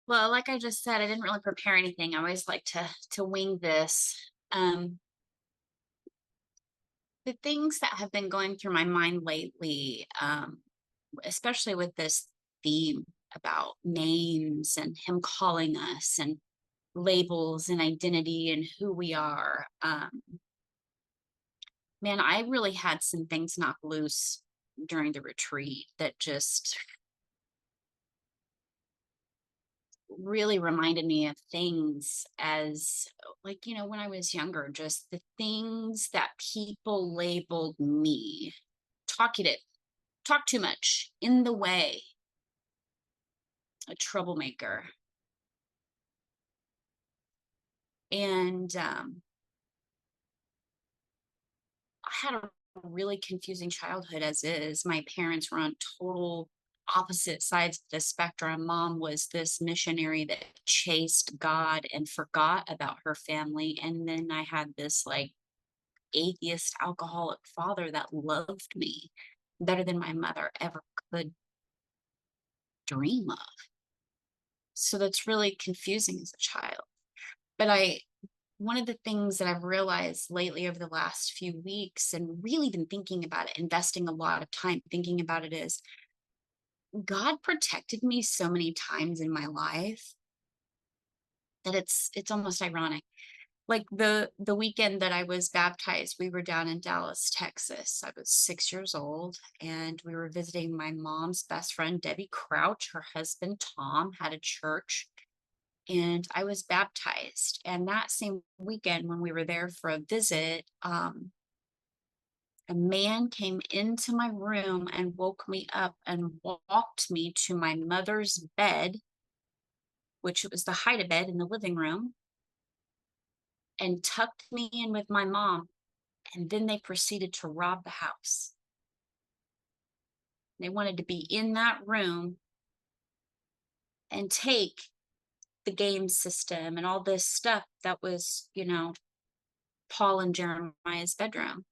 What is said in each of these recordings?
Well, like I just said, I didn't really prepare anything. I always like to wing this. Um, the things that have been going through my mind lately, especially with this theme about names and him calling us and labels and identity and who we are. Man, I really had some things knock loose during the retreat that just really reminded me of things as like, when I was younger, just the things that people labeled me. Talkative, talk too much, in the way, a troublemaker. And I had a really confusing childhood as is. My parents were on total opposite sides of the spectrum. Mom was this missionary that chased God and forgot about her family. And then I had this like atheist alcoholic father that loved me better than my mother ever could dream of. So that's really confusing as a child. But one of the things that I've realized lately over the last few weeks and really been thinking about it, investing a lot of time thinking about it, is God protected me so many times in my life that it's almost ironic. Like the weekend that I was baptized, we were down in Dallas, Texas. I was 6 years old, and we were visiting my mom's best friend, Debbie Crouch. Her husband, Tom, had a church, and I was baptized. And that same weekend, when we were there for a visit, a man came into my room and woke me up and walked me to my mother's bed, which was the hide a bed in the living room, and tucked me in with my mom. And then they proceeded to rob the house. They wanted to be in that room and take the game system and all this stuff that was, Paul and Jeremiah's bedroom.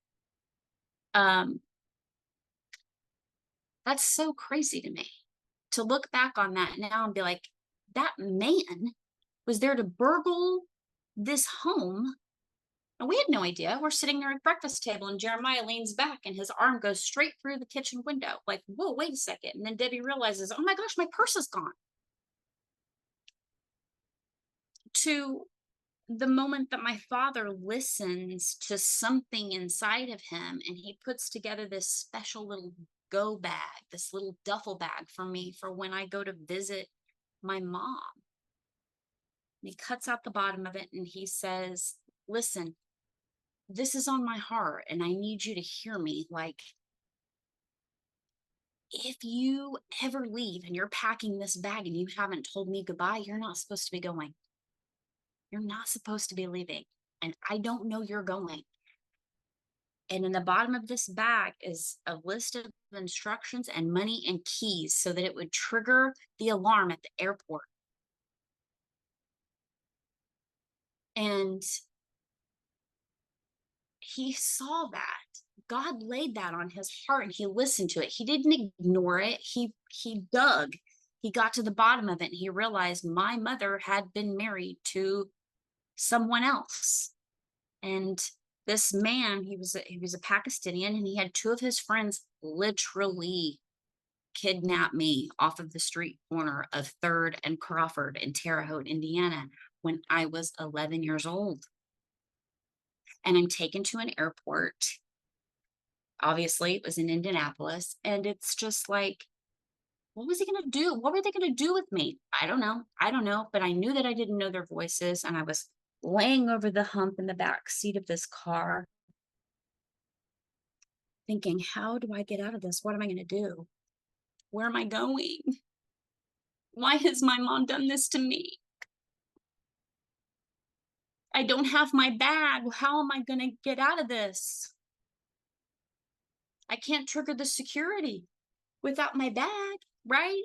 Um, that's so crazy to me to look back on that now and be like, that man was there to burgle this home. And we had no idea. We're sitting there at the breakfast table, and Jeremiah leans back and his arm goes straight through the kitchen window. Like, whoa, wait a second. And then Debbie realizes, oh my gosh, my purse is gone. To the moment that my father listens to something inside of him and he puts together this special little go bag, this little duffel bag for me for when I go to visit my mom. And he cuts out the bottom of it and he says, listen, this is on my heart and I need you to hear me. Like, if you ever leave and you're packing this bag and you haven't told me goodbye, you're not supposed to be going. You're not supposed to be leaving. And I don't know you're going. And in the bottom of this bag is a list of instructions and money and keys so that it would trigger the alarm at the airport. And he saw that. God laid that on his heart and he listened to it. He didn't ignore it. He dug. He got to the bottom of it and he realized my mother had been married to someone else. And this man, he was a Pakistani, and he had two of his friends literally kidnap me off of the street corner of 3rd and Crawford in Terre Haute, Indiana, when I was 11 years old. And I'm taken to an airport. Obviously, it was in Indianapolis. And it's just like, what was he going to do? What were they going to do with me? I don't know. I don't know. But I knew that I didn't know their voices. And I was laying over the hump in the back seat of this car, thinking, how do I get out of this? What am I going to do? Where am I going? Why has my mom done this to me? I don't have my bag. How am I going to get out of this? I can't trigger the security without my bag, right?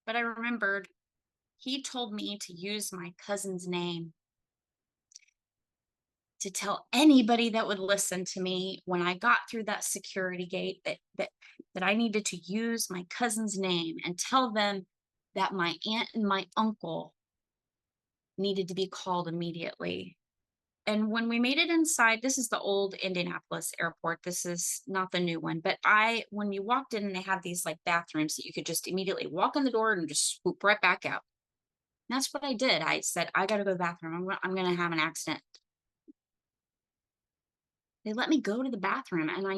But I remembered he told me to use my cousin's name to tell anybody that would listen to me when I got through that security gate that I needed to use my cousin's name and tell them that my aunt and my uncle needed to be called immediately. And when we made it inside, this is the old Indianapolis airport. This is not the new one. But when you walked in, they had these like bathrooms that you could just immediately walk in the door and just swoop right back out. And that's what I did. I said, I got to go to the bathroom. I'm going to have an accident. They let me go to the bathroom and I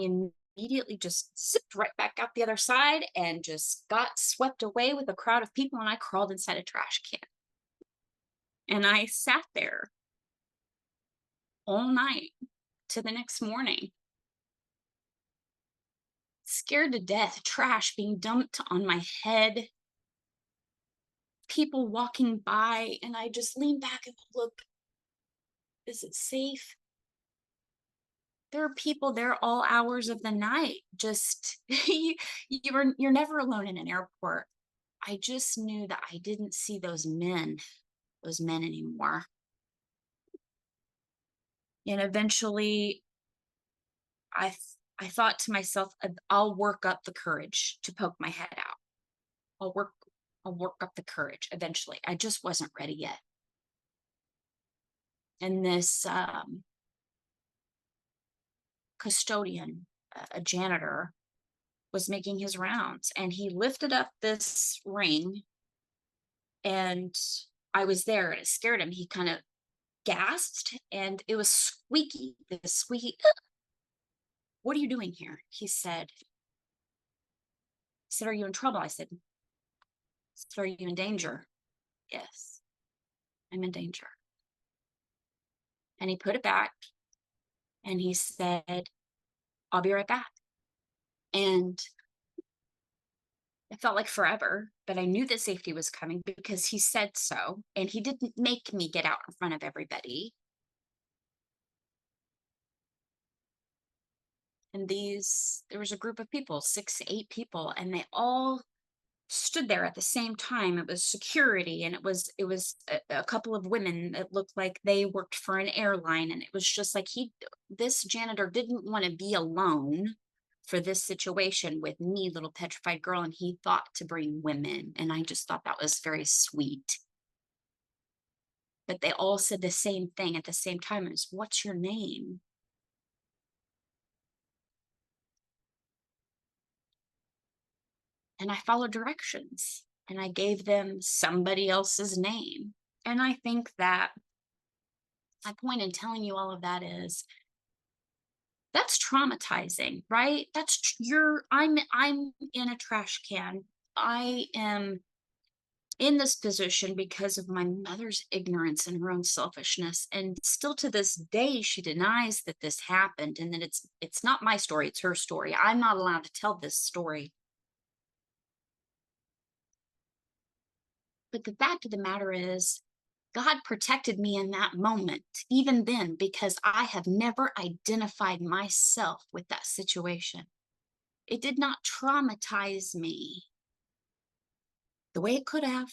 immediately just zipped right back out the other side and just got swept away with a crowd of people. And I crawled inside a trash can. And I sat there all night to the next morning, scared to death, trash being dumped on my head, people walking by, and I just leaned back and look, is it safe? There are people there all hours of the night. Just you're never alone in an airport. I just knew that I didn't see those men anymore. And eventually I I thought to myself, I'll work up the courage to poke my head out. I'll work I'll work up the courage eventually. I just wasn't ready yet. And this custodian, a janitor, was making his rounds and he lifted up this ring and I was there and it scared him. He kind of gasped and it was squeaky, this squeaky. What are you doing here? He said, are you in trouble? I said, so are you in danger? Yes, I'm in danger. And he put it back and he said, I'll be right back. And it felt like forever, but I knew that safety was coming because he said so. And he didn't make me get out in front of everybody. And there was a group of people, 6, 8 people, and they all stood there at the same time. It was security, and it was a couple of women that looked like they worked for an airline, and it was just like this janitor didn't want to be alone for this situation with me, little petrified girl, and he thought to bring women, and I just thought that was very sweet. But they all said the same thing at the same time. It was, what's your name? And I followed directions and I gave them somebody else's name. And I think that my point in telling you all of that is that's traumatizing, right? I'm in a trash can. I am in this position because of my mother's ignorance and her own selfishness. And still to this day, she denies that this happened and that it's not my story, it's her story. I'm not allowed to tell this story. But the fact of the matter is, God protected me in that moment, even then, because I have never identified myself with that situation. It did not traumatize me the way it could have.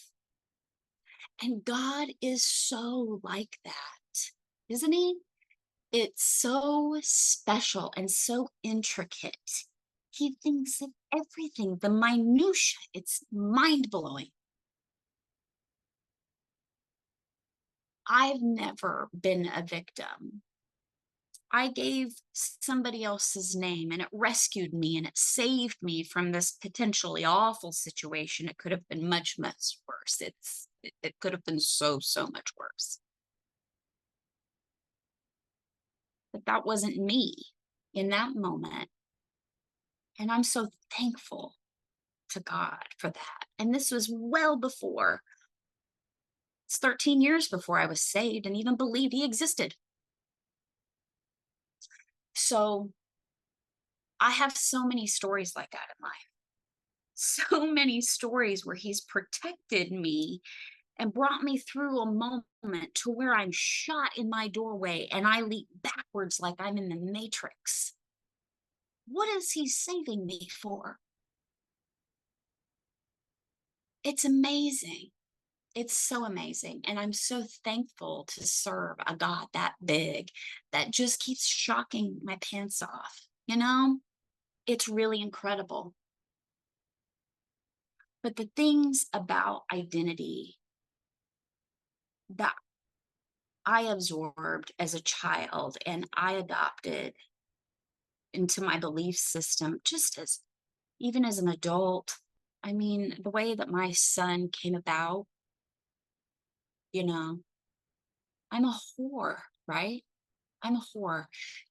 And God is so like that, isn't He? It's so special and so intricate. He thinks of everything, the minutia. It's mind blowing. I've never been a victim. I gave somebody else's name and it rescued me and it saved me from this potentially awful situation. It could have been much, much worse. It could have been so, so much worse. But that wasn't me in that moment. And I'm so thankful to God for that. And this was well before, it's 13 years before I was saved and even believed He existed. So I have so many stories like that in life. So many stories where He's protected me and brought me through a moment to where I'm shot in my doorway and I leap backwards like I'm in the Matrix. What is He saving me for? It's amazing. It's so amazing. And I'm so thankful to serve a God that big that just keeps shocking my pants off. It's really incredible. But the things about identity that I absorbed as a child and I adopted into my belief system, just as even as an adult. I mean, the way that my son came about, you know, I'm a whore, right? I'm a whore.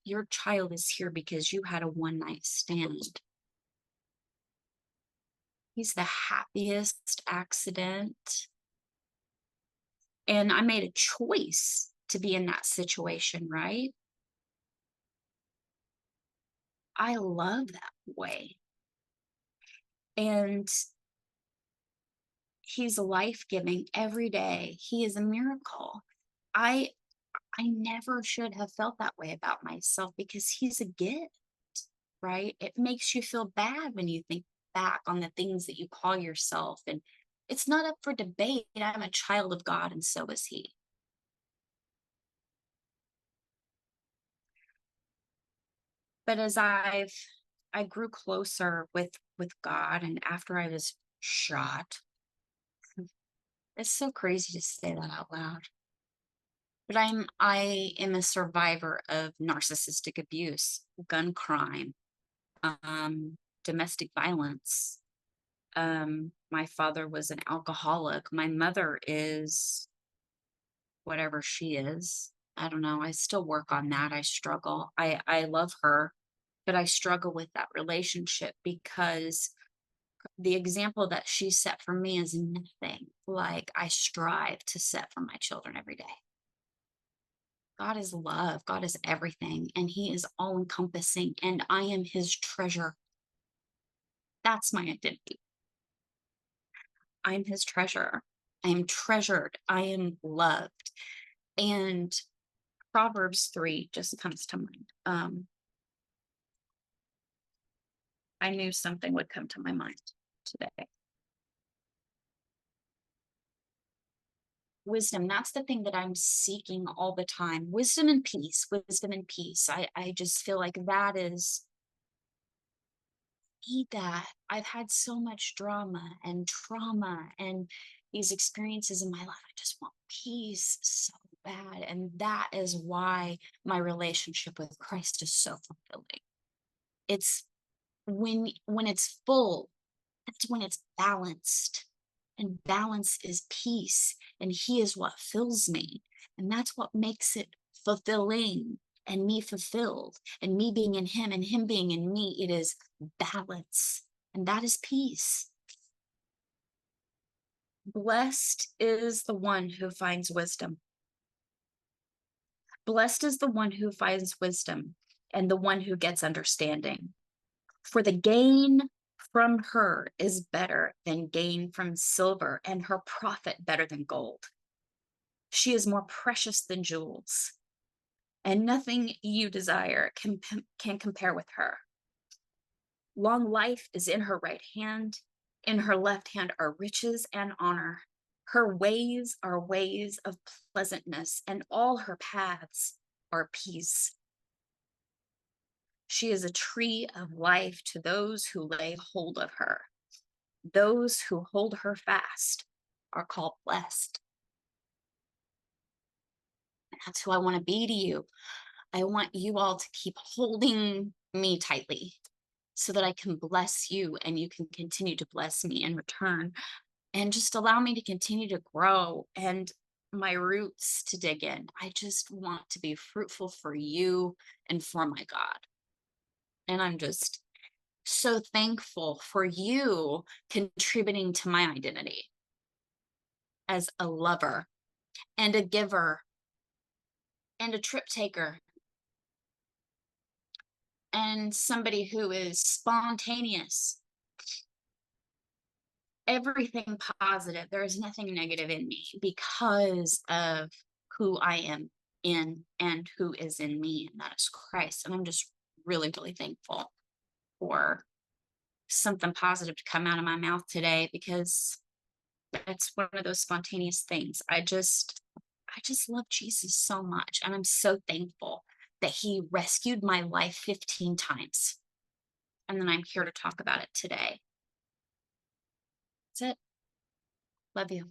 Your child is here because you had a one night stand. He's the happiest accident. And I made a choice to be in that situation, right? I love that way. And he's life-giving every day. He is a miracle. I I never should have felt that way about myself because he's a gift, right? It makes you feel bad when you think back on the things that you call yourself. And it's not up for debate. I'm a child of God, and so is he. But as I grew closer with God, and after I was shot, it's so crazy to say that out loud. But I am a survivor of narcissistic abuse, gun crime, domestic violence. My father was an alcoholic. My mother is whatever she is. I don't know. I still work on that. I struggle. I love her, but I struggle with that relationship because the example that she set for me is nothing like I strive to set for my children every day. God is love. God is everything, and he is all encompassing, and I am his treasure. That's my identity. I'm his treasure. I am treasured. I am loved. And Proverbs 3 just comes to mind. I knew something would come to my mind today. Wisdom, that's the thing that I'm seeking all the time. Wisdom and peace, wisdom and peace. I just feel like that is need that. I've had so much drama and trauma and these experiences in my life. I just want peace so bad. And that is why my relationship with Christ is so fulfilling. It's when it's full, that's when it's balanced. And balance is peace. And he is what fills me. And that's what makes it fulfilling and me fulfilled and me being in him and him being in me. It is balance. And that is peace. Blessed is the one who finds wisdom. Blessed is the one who finds wisdom and the one who gets understanding. For the gain from her is better than gain from silver, and her profit better than gold. She is more precious than jewels, and nothing you desire can compare with her. Long life is in her right hand. In her left hand are riches and honor. Her ways are ways of pleasantness, and all her paths are peace. She is a tree of life to those who lay hold of her. Those who hold her fast are called blessed. And that's who I want to be to you. I want you all to keep holding me tightly so that I can bless you and you can continue to bless me in return. And just allow me to continue to grow and my roots to dig in. I just want to be fruitful for you and for my God. And I'm just so thankful for you contributing to my identity as a lover and a giver and a trip taker and somebody who is spontaneous. Everything positive. There is nothing negative in me because of who I am in and who is in me, and that is Christ. And I'm just really, really thankful for something positive to come out of my mouth today because it's one of those spontaneous things. I just love Jesus so much, and I'm so thankful that he rescued my life 15 times. And then I'm here to talk about it today. That's it. Love you.